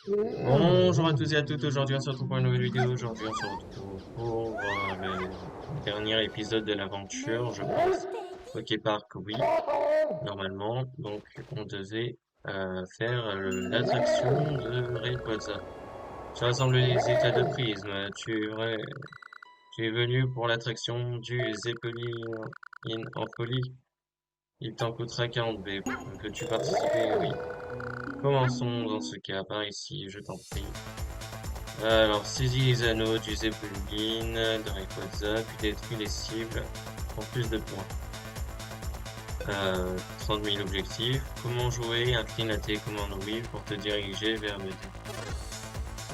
Bonjour à tous et à toutes, aujourd'hui on se retrouve pour une nouvelle vidéo. Aujourd'hui on se retrouve pour le dernier épisode de l'aventure, je pense. Ok Park, oui, normalement. Donc on devait faire l'attraction de Rayquaza. Tu rassembles les éclats de prisme. Tu es venu pour l'attraction du Zeppelin en folie. Il t'en coûtera 40 B. Veux-tu participer? Oui. Commençons dans ce cas par ici, je t'en prie. Alors, saisis les anneaux du Zeppelin de Rayquaza, puis détruis les cibles pour plus de points. 30 000 objectifs. Comment jouer? Incline la télécommande Wii pour te diriger vers le...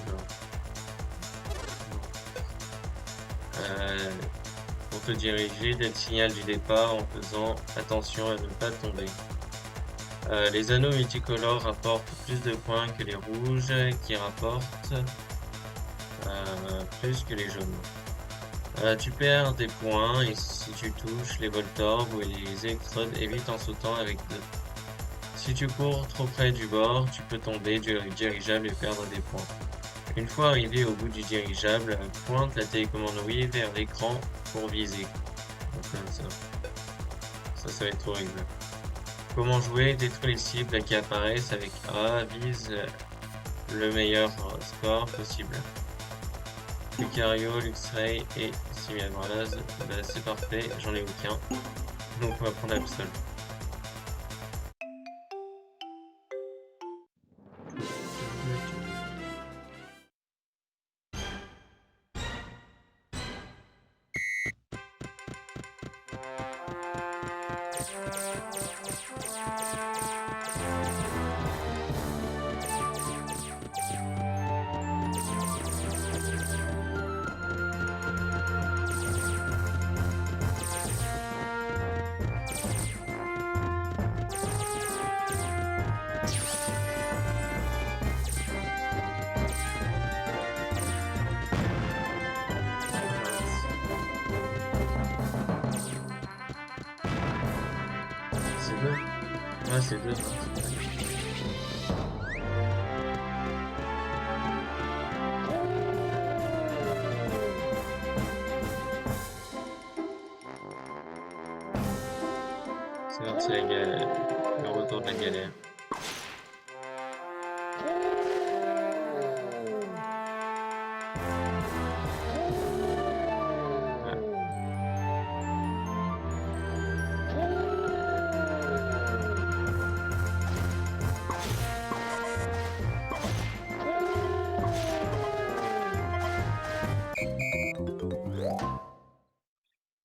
Alors, euh, pour te diriger dès le signal du départ en faisant attention à ne pas tomber. Les anneaux multicolores rapportent plus de points que les rouges qui rapportent plus que les jaunes. Tu perds des points et si tu touches les Voltorbes ou les électrodes, évite en sautant avec deux. Si tu cours trop près du bord, tu peux tomber du dirigeable et perdre des points. Une fois arrivé au bout du dirigeable, pointe la télécommande Wii vers l'écran pour viser. Donc, ça va être horrible. Comment jouer? Détruire les cibles qui apparaissent avec A, vise le meilleur score possible. Lucario, Luxray et Simian. Voilà, c'est parfait, j'en ai aucun. Donc on va prendre Absol. C'est deux. Ouais, c'est deux. C'est parti la galère. Le retour de la galère. Ouais.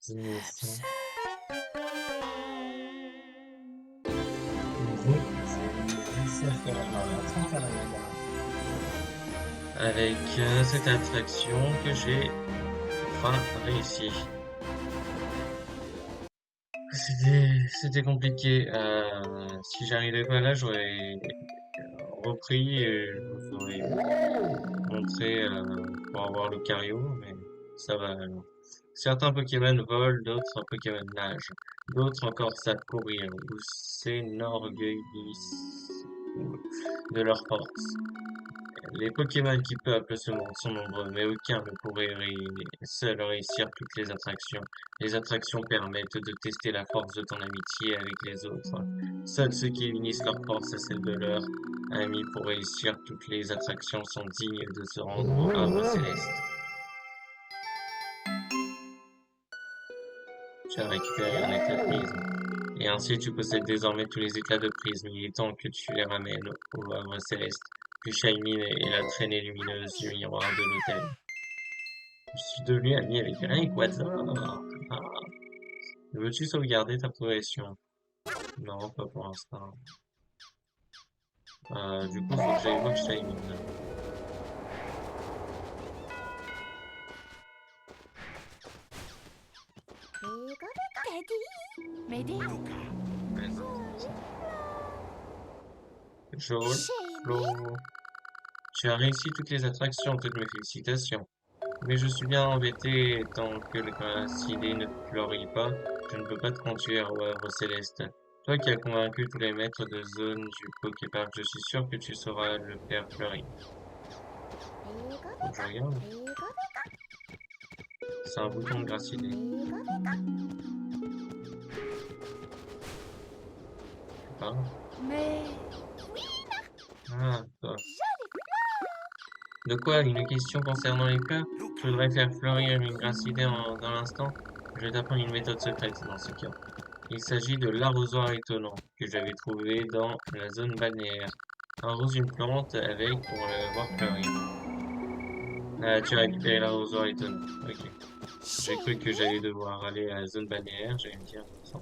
Diminution. Avec cette attraction que j'ai enfin réussi. C'était compliqué. Si j'arrivais pas là, j'aurais repris et je vous aurais montré pour avoir le Lucario, mais ça va alors. Certains Pokémon volent, d'autres Pokémon nagent, d'autres encore savent courir ou s'enorgueillissent de leur force. Les Pokémon qui peuplent ce monde sont nombreux, mais aucun ne pourrait seul réussir toutes les attractions. Les attractions permettent de tester la force de ton amitié avec les autres. Seuls ceux qui unissent leur force à celle de leur ami pour réussir toutes les attractions sont dignes de se rendre au Havre Céleste. Tu as récupéré un éclat de prisme. Et ainsi tu possèdes désormais tous les éclats de prisme. Il est temps que tu les ramènes au Havre Céleste. Puis Shaymin et la traînée lumineuse du miroir de l'hôtel. Je suis devenu ami avec Rayquaza. Ah. Veux-tu sauvegarder ta progression? Non, pas pour l'instant. Du coup, faut que j'aille voir Shaymin. Joel, Flo, tu as réussi toutes les attractions, toutes mes félicitations. Mais je suis bien embêté tant que le gracier ne fleurit pas. Je ne peux pas te conduire au Havre Céleste. Toi qui as convaincu tous les maîtres de zone du Poképark, je suis sûr que tu sauras le faire fleurir. Faut que je regarde. C'est un bouton de gracidé. Ah, Mais ah, toi. De quoi? Une question concernant les fleurs? Je voudrais faire fleurir une gracidée dans l'instant. Je vais t'apprendre une méthode secrète dans ce cas. Il s'agit de l'arrosoir étonnant que j'avais trouvé dans la zone balnéaire. Arrose une plante avec pour le voir fleurir. Ah, tu as récupéré l'arrosoir étonnant. Ok. J'ai cru que j'allais devoir aller à la zone balnéaire. J'allais me dire, ça.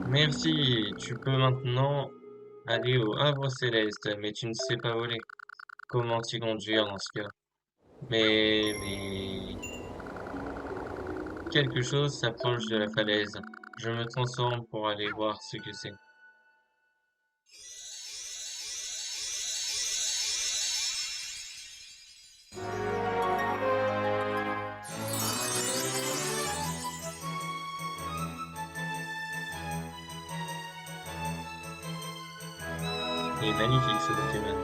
Merci. Tu peux maintenant aller au Havre Céleste, mais tu ne sais pas voler. Comment t'y conduire dans ce cas? Mais quelque chose s'approche de la falaise. Je me transforme pour aller voir ce que c'est. Il est magnifique ce Pokémon.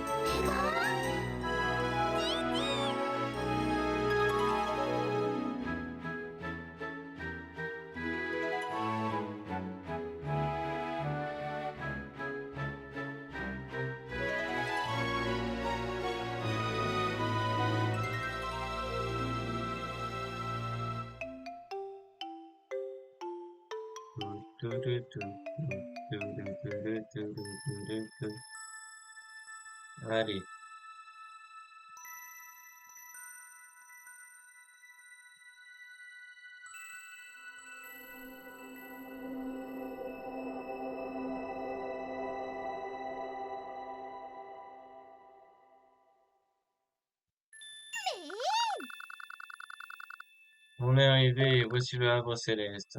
Allez. On est arrivé, voici le Havre Céleste.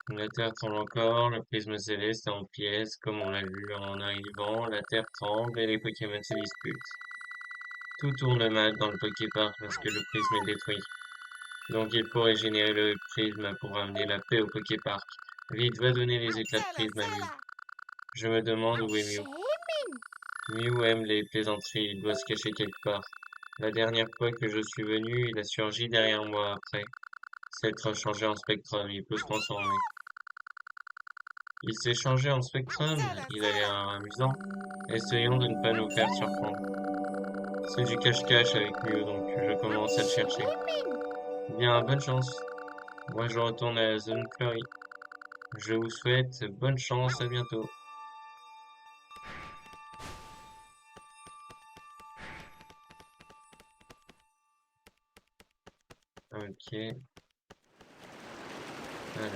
La Terre tremble encore, le prisme céleste est en pièces, comme on l'a vu en arrivant, la Terre tremble et les Pokémon se disputent. Tout tourne mal dans le Poképark parce que le prisme est détruit. Donc il faut régénérer le prisme pour ramener la paix au Poképark. Vite, va donner les éclats de prisme à Mew. Je me demande où est Mew. Mew aime les plaisanteries, il doit se cacher quelque part. La dernière fois que je suis venu, il a surgi derrière moi après s'être changé en Spectrum, il peut se transformer. Il s'est changé en Spectrum, il a l'air amusant. Essayons de ne pas nous faire surprendre. C'est du cache-cache avec Mew, donc je commence à le chercher. Bien, bonne chance. Moi je retourne à la zone fleurie. Je vous souhaite bonne chance, à bientôt. Ok, alors,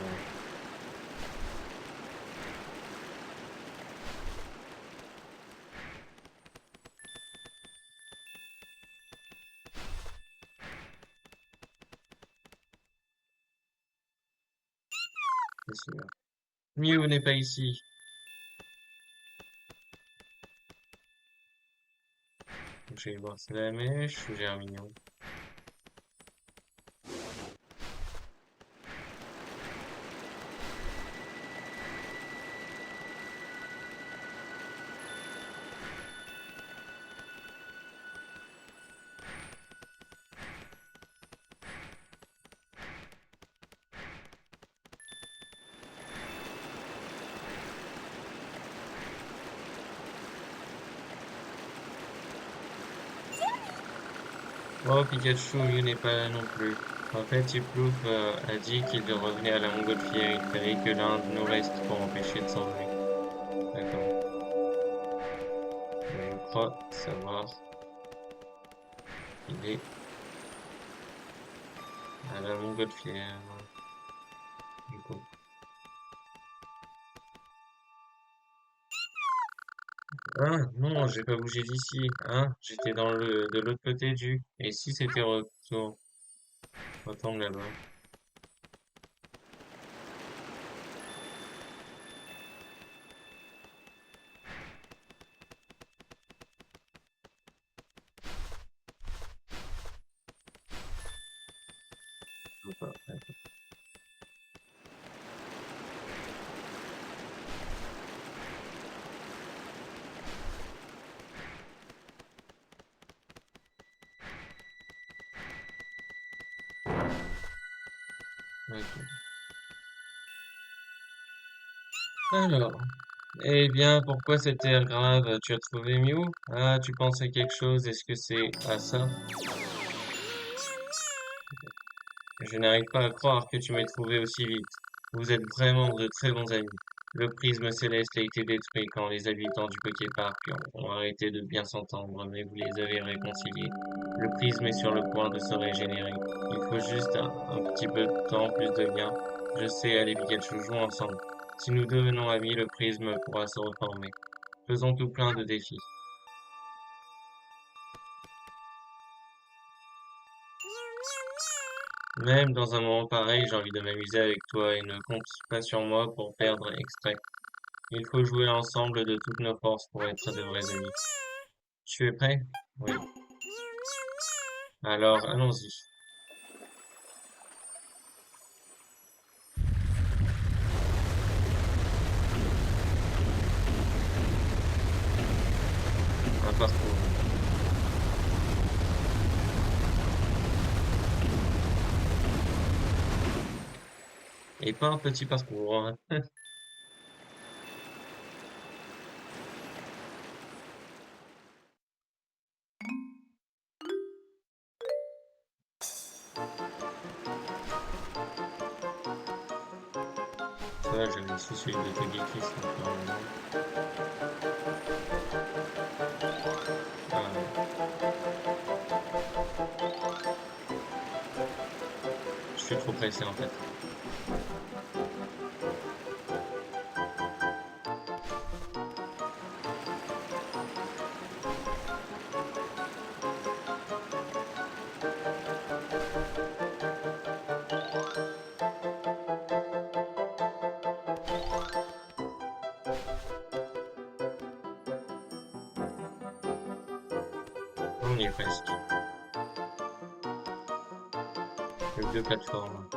c'est sûr. Mew n'est pas ici. Je vais voir si c'est la mèche ou Germignon. Oh, Pikachu, Mew n'est pas là non plus. En fait, Tiplouf a dit qu'il revenait à la montgolfière. Il fallait que l'un de nous reste pour empêcher de s'enlever. D'accord. Je crois savoir qu'il est à la montgolfière. Du coup. Hein? Non, j'ai pas bougé d'ici. Hein? J'étais de l'autre côté du. Et si c'était retour? Retourne là-bas. Je veux pas. Ok. Alors. Eh bien, pourquoi cet air grave? Tu as trouvé Mew? Ah, tu penses à quelque chose? Est-ce que c'est à ça? Je n'arrive pas à croire que tu m'aies trouvé aussi vite. Vous êtes vraiment de très bons amis. Le prisme céleste a été détruit quand les habitants du Poképark ont arrêté de bien s'entendre, mais vous les avez réconciliés. Le prisme est sur le point de se régénérer. Il faut juste un petit peu de temps, plus de liens. Je sais, allez Pikachu, jouons ensemble. Si nous devenons amis, le prisme pourra se reformer. Faisons tout plein de défis. Même dans un moment pareil, j'ai envie de m'amuser avec toi et ne compte pas sur moi pour perdre exprès. Il faut jouer ensemble de toutes nos forces pour être de vrais amis. Tu es prêt? Oui. Alors, allons-y. Un parcours. Et pas un petit parcours, hein. Ça va, j'avais aussi celui de Togekiss, donc normalement. Ah, je suis trop pressé en fait. On y est presque. Le deux plateformes.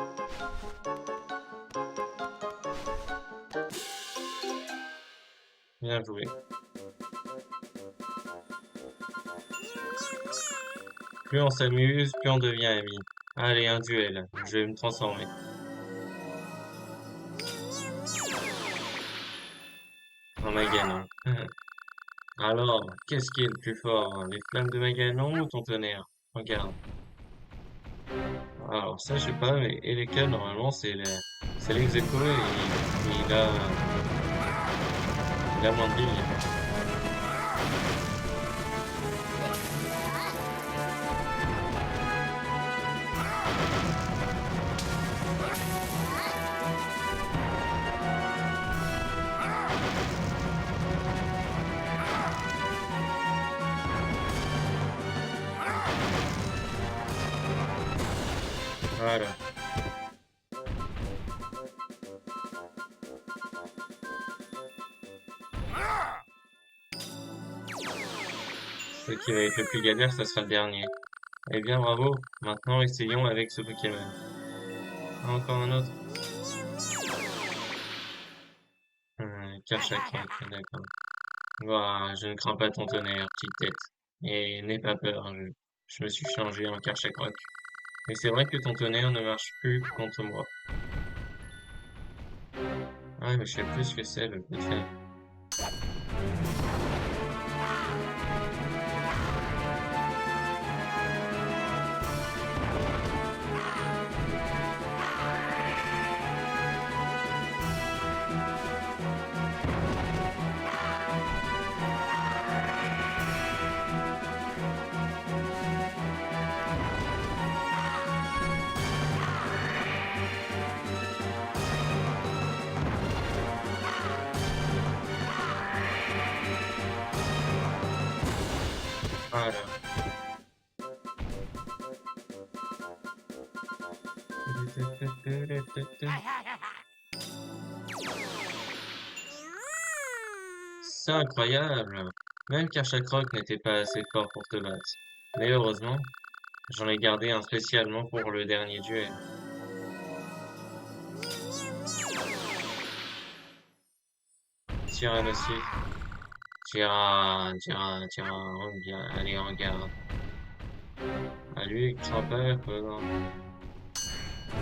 Bien joué. Plus on s'amuse, plus on devient amis. Allez, un duel. Je vais me transformer. En Maganon. Alors, qu'est-ce qui est le plus fort? Les flammes de Maganon ou ton tonnerre? Regarde. Alors ça, je sais pas, mais Eleka, normalement, c'est l'ex-aequo et il a moins de billes. Voilà. Ce qui va être le plus galère, ça sera le dernier. Eh bien, bravo. Maintenant, essayons avec ce Pokémon. Ah, encore un autre. Karchak, ok, d'accord. Ouah, je ne crains pas ton tonnerre, petite tête. Et n'aie pas peur, hein, je me suis changé en Karchak Rock. Mais c'est vrai que ton tonnerre ne marche plus contre moi. Ah, mais je sais plus ce que c'est le coup de fer. C'est incroyable! Même Karchakroc n'était pas assez fort pour te battre. Mais heureusement, j'en ai gardé un spécialement pour le dernier duel. Tyrannosaure. Tira, allez, en garde. À lui, crains pas, quoi, non. Ça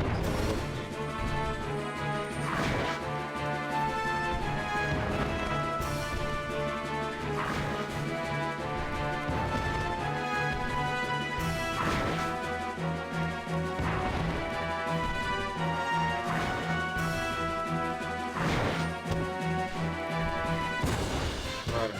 va gonfler. Voilà.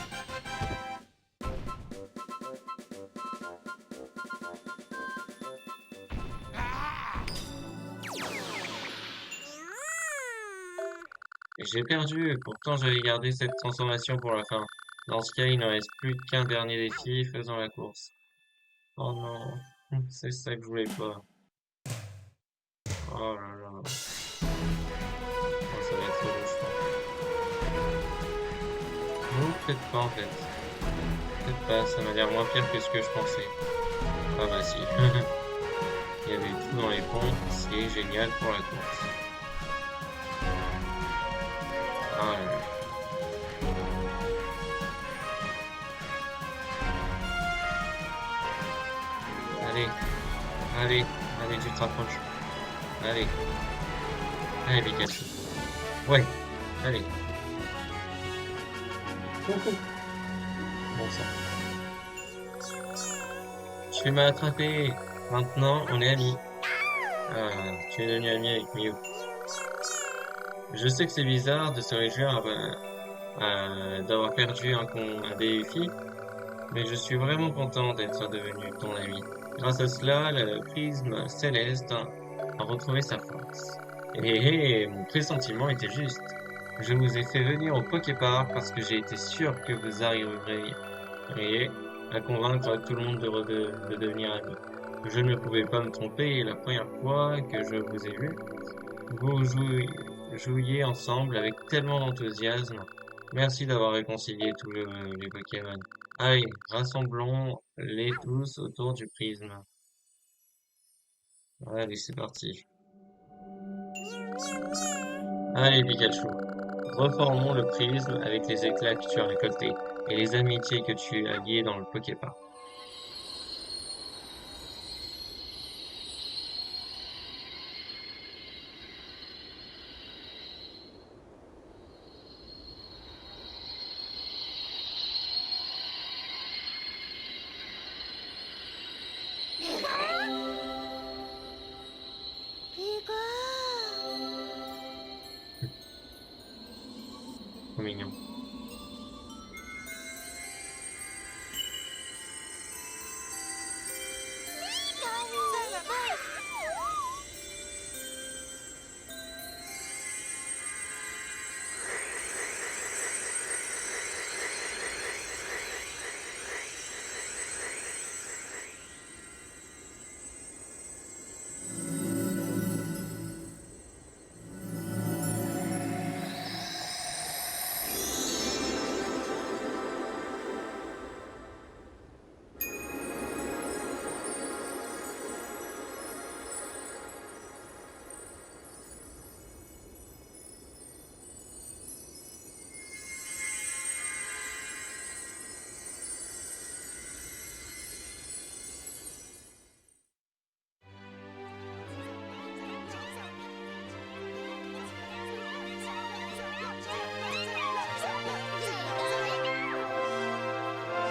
J'ai perdu, pourtant j'avais gardé cette transformation pour la fin. Dans ce cas, il ne reste plus qu'un dernier défi, faisant la course. Oh non, c'est ça que je voulais pas. Oh là là. Oh, ça va être relou, je pense. Ou peut-être pas en fait. Peut-être pas, ça m'a l'air moins pire que ce que je pensais. Ah bah si. Il y avait tout dans les ponts, c'est génial pour la course. Ah là là. Allez, allez, allez, tu te rapproches. Allez, allez Pikachu. Ouais, allez. Coucou. Bon sang. Tu m'as attrapé. Maintenant, on est amis. Ah, tu es devenu ami avec Mew. Je sais que c'est bizarre de se réjouir d'avoir perdu un défi, mais je suis vraiment content d'être devenu ton ami. Grâce à cela, le prisme céleste a retrouvé sa force. Mon pressentiment était juste. Je vous ai fait venir au Poképark parce que j'ai été sûr que vous arriveriez à convaincre tout le monde de devenir ami. Je ne pouvais pas me tromper et la première fois que je vous ai vu, vous jouiez ensemble avec tellement d'enthousiasme. Merci d'avoir réconcilié les Pokémon. Allez, rassemblons-les tous autour du prisme. Allez, c'est parti. Allez, Pikachu. Reformons le prisme avec les éclats que tu as récoltés et les amitiés que tu as liées dans le Poképark. Trop mignon.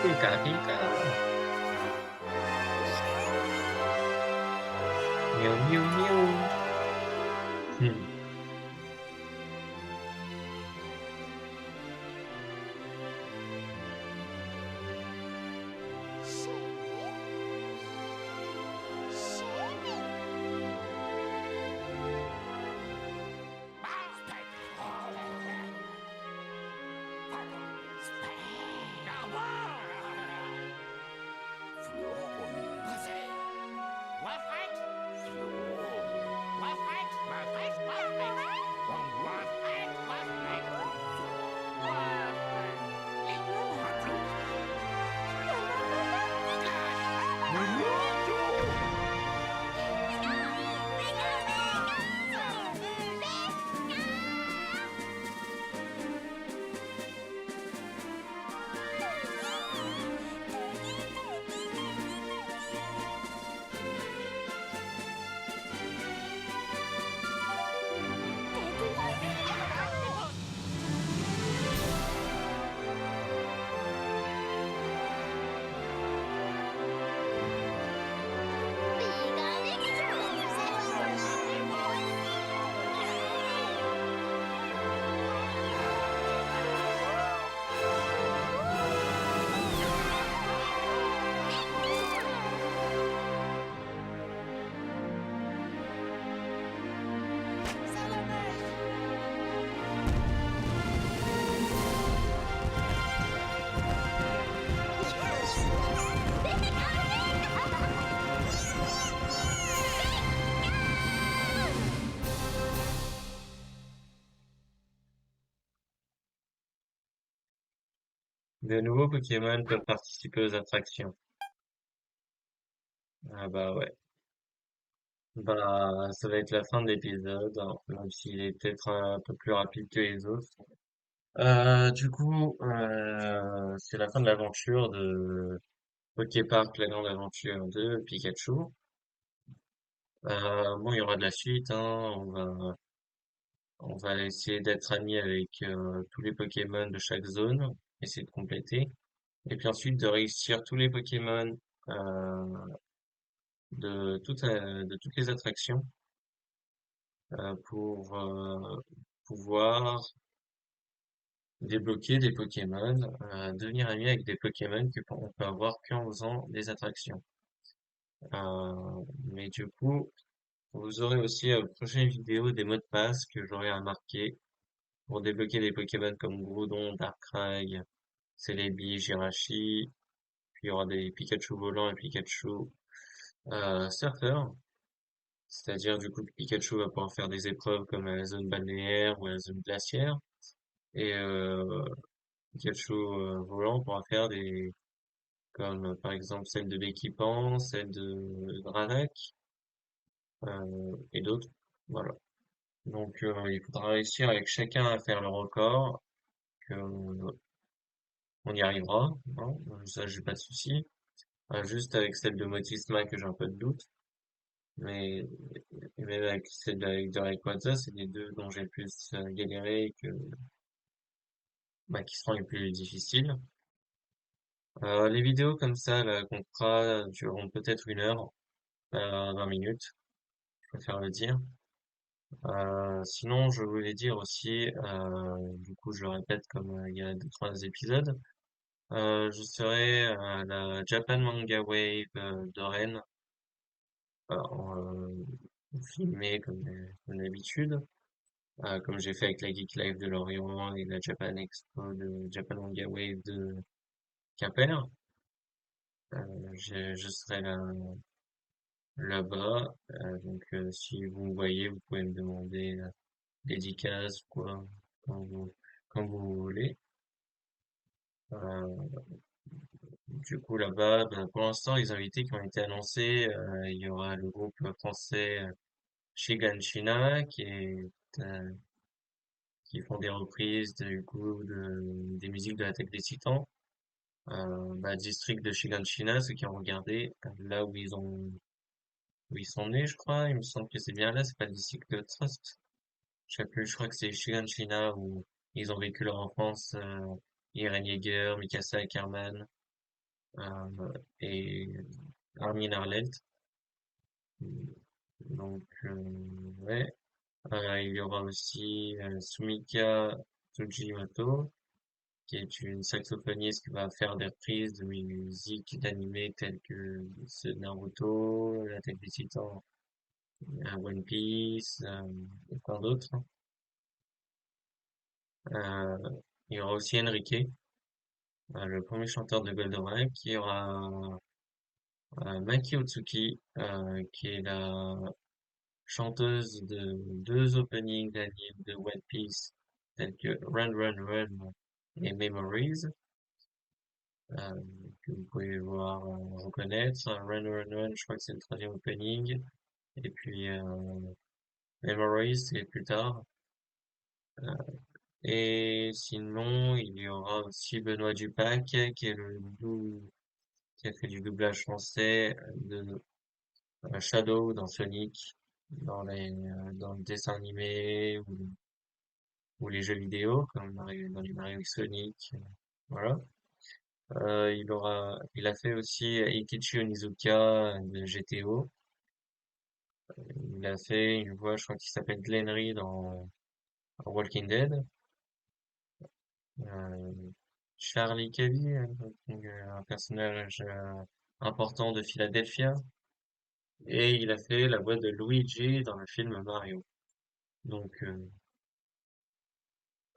Pika, pika. Miau, miau, miau. Hmm. De nouveaux Pokémon peuvent participer aux attractions. Ah bah ouais. Bah, ça va être la fin de l'épisode, hein, même s'il est peut-être un peu plus rapide que les autres. C'est la fin de l'aventure de Poképark, la grande aventure de Pikachu. Bon, il y aura de la suite, hein. On va essayer d'être amis avec tous les Pokémon de chaque zone, essayer de compléter. Et puis ensuite de réussir tous les Pokémon euh, de toutes les attractions pour pouvoir débloquer des Pokémon, devenir ami avec des Pokémon que on peut avoir qu'en faisant des attractions. Mais du coup, vous aurez aussi à la prochaine vidéo des mots de passe que j'aurai à marquer pour débloquer des Pokémon comme Groudon, Darkrai, Celebi, Jirachi. Puis il y aura des Pikachu volants et Pikachu surfer. C'est-à-dire du coup que Pikachu va pouvoir faire des épreuves comme la zone balnéaire ou la zone glaciaire. Et Pikachu volant pourra faire des comme par exemple celle de l'équipement, celle de Dranak et d'autres. Voilà. Donc il faudra réussir avec chacun à faire le record, que, on y arrivera, hein, ça j'ai pas de souci. Juste avec celle de Motisma que j'ai un peu de doute, mais même avec celle de Rayquaza, c'est les deux dont j'ai le plus galéré et qui seront les plus difficiles. Les vidéos comme ça là qu'on fera dureront peut-être 1 heure, 20 minutes, je préfère le dire. Sinon, je voulais dire aussi, du coup, je le répète comme il y a 2, 3 épisodes, je serai à la Japan Manga Wave de Rennes, en filmé comme d'habitude, comme j'ai fait avec la Geek Live de Lorient et la Japan Expo de Japan Manga Wave de Quimper. Je serai là-bas, donc si vous me voyez, vous pouvez me demander dédicace, quoi, quand vous, quand vous voulez. Euh, du coup, là-bas, ben, pour l'instant, les invités qui ont été annoncés, il y aura le groupe français Shigan China, euh, qui font des reprises du coup des musiques de l'attaque des Titans. District de Shigan China, ceux qui ont regardé, là où ils sont nés, je crois, il me semble que c'est bien là, c'est pas le district de Trust. Je sais plus, je crois que c'est Shigan China où ils ont vécu leur enfance, Eren Yeager, Mikasa Ackerman, euh, et Armin Arlelt. Donc, ouais. Il y aura aussi Sumika Tsujimoto, qui est une saxophoniste qui va faire des reprises de musique d'animés tels que ceux de Naruto, l'Attaque des Titans, One Piece, et plein d'autres. Euh, il y aura aussi Enrique, le premier chanteur de Goldorak. Il y aura Maki Otsuki, qui est la chanteuse de 2 openings d'animes de One Piece, tels que Run Run Run et Memories, euh, que vous pouvez voir, reconnaître. Run Run Run, je crois que c'est le troisième opening. Et puis Memories, c'est plus tard. Et sinon, il y aura aussi Benoît Dupac, qui a fait du doublage français de Shadow dans Sonic, dans le dessin animé ou les jeux vidéo, comme dans les Mario et Sonic. Voilà. Il a fait aussi Ikichi Onizuka de GTO. Il a fait une voix, je crois, qui s'appelle Glenry dans Walking Dead. Euh, Charlie Kelly, un personnage important de Philadelphia. Et il a fait la voix de Luigi dans le film Mario. Donc,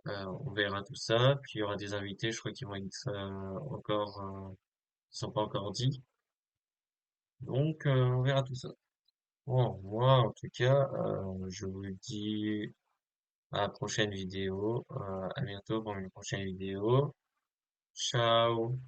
on verra tout ça. Puis il y aura des invités, je crois qu'ils vont être encore, ils sont pas encore dits. Donc, on verra tout ça. Bon, moi, en tout cas, je vous dis à la prochaine vidéo. À bientôt pour une prochaine vidéo. Ciao.